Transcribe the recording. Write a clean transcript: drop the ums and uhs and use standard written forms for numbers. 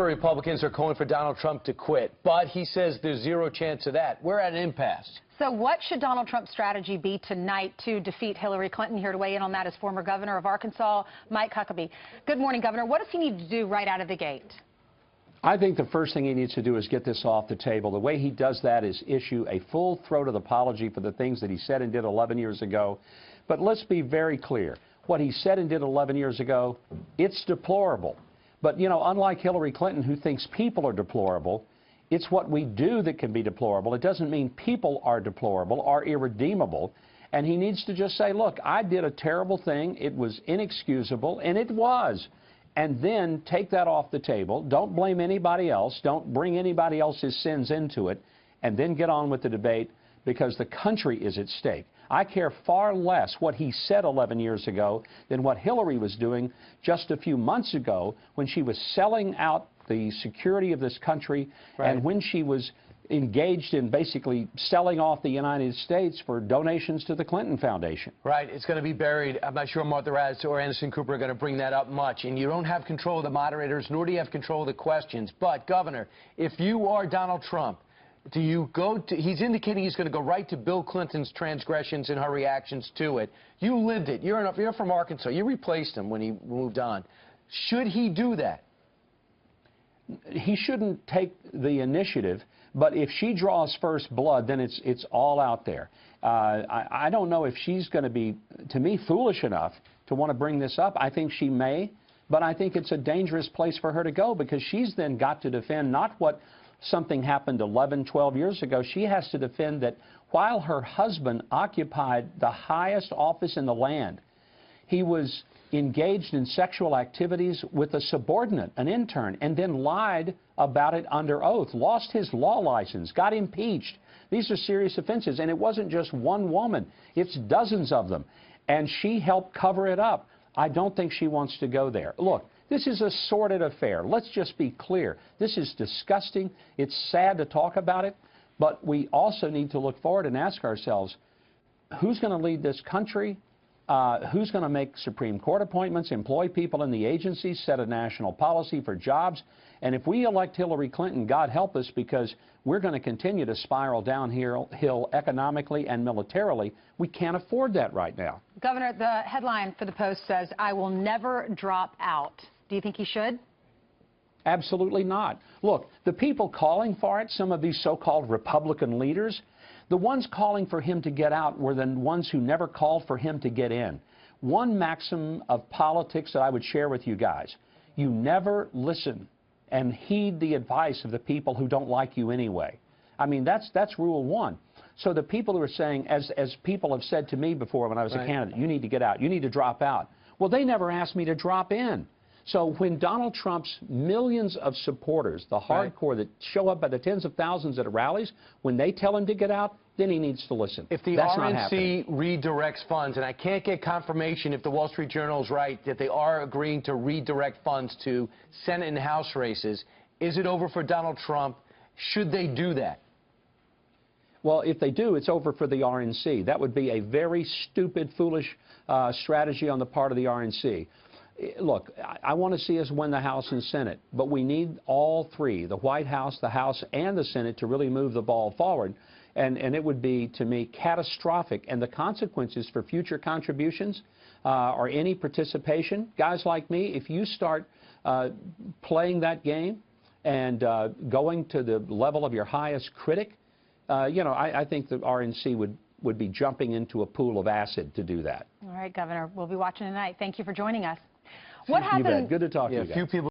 number of Republicans are calling for Donald Trump to quit, but he says there's zero chance of that. We're at an impasse. So what should Donald Trump's strategy be tonight to defeat Hillary Clinton? Here to weigh in on that is former governor of Arkansas, Mike Huckabee. Good morning, Governor. What does he need to do right out of the gate? I think the first thing he needs to do is get this off the table. The way he does that is issue a full-throated apology for the things that he said and did 11 years ago. But let's be very clear. What he said and did 11 years ago, it's deplorable. But, you know, unlike Hillary Clinton, who thinks people are deplorable, it's what we do that can be deplorable. It doesn't mean people are deplorable or irredeemable. And he needs to just say, look, I did a terrible thing. It was inexcusable, and it was. And then take that off the table. Don't blame anybody else. Don't bring anybody else's sins into it. And then get on with the debate, because the country is at stake. I care far less what he said 11 years ago than what Hillary was doing just a few months ago when she was selling out the security of this country, right, and when she was engaged in basically selling off the United States for donations to the Clinton Foundation. Right. It's going to be buried. I'm not sure Martha Raddatz or Anderson Cooper are going to bring that up much. And you don't have control of the moderators, nor do you have control of the questions. But, Governor, if you are Donald Trump, do you go to, he's indicating he's going to go right to Bill Clinton's transgressions and her reactions to it. You lived it. You're from Arkansas. You replaced him when he moved on. Should he do that? He shouldn't take the initiative, but if she draws first blood, then it's all out there. I don't know if she's going to be, to me, foolish enough to want to bring this up. I think she may, but I think it's a dangerous place for her to go, because she's then got to defend not what something happened 11, 12 years ago. She has to defend that while her husband occupied the highest office in the land, he was engaged in sexual activities with a subordinate, an intern, and then lied about it under oath, lost his law license, got impeached. These are serious offenses, and it wasn't just one woman. It's dozens of them, and she helped cover it up. I don't think she wants to go there. Look, this is a sordid affair. Let's just be clear. This is disgusting. It's sad to talk about it, but we also need to look forward and ask ourselves, who's going to lead this country? Who's going to make Supreme Court appointments, employ people in the agencies, set a national policy for jobs? And if we elect Hillary Clinton, God help us, because we're going to continue to spiral downhill economically and militarily. We can't afford that right now. Governor, the headline for the Post says, "I will never drop out." Do you think he should? Absolutely not. Look, the people calling for it, some of these so-called Republican leaders, the ones calling for him to get out were the ones who never called for him to get in. One maxim of politics that I would share with you guys: you never listen and heed the advice of the people who don't like you anyway. I mean, that's rule one. So the people who are saying, as people have said to me before when I was a candidate, you need to get out, you need to drop out. Well, they never asked me to drop in. So when Donald Trump's millions of supporters, the hardcore that show up by the tens of thousands at rallies, when they tell him to get out, then he needs to listen. If the RNC redirects funds, and I can't get confirmation if the Wall Street Journal is right that they are agreeing to redirect funds to Senate and House races, is it over for Donald Trump? Should they do that? Well, if they do, it's over for the RNC. That would be a very stupid, foolish strategy on the part of the RNC. Look, I want to see us win the House and Senate, but we need all three, the White House, the House, and the Senate, to really move the ball forward. And it would be, to me, catastrophic. And the consequences for future contributions or any participation, guys like me, if you start playing that game and going to the level of your highest critic, you know, I think the RNC would be jumping into a pool of acid to do that. All right, Governor, we'll be watching tonight. Thank you for joining us. What happened? Good to talk to you guys.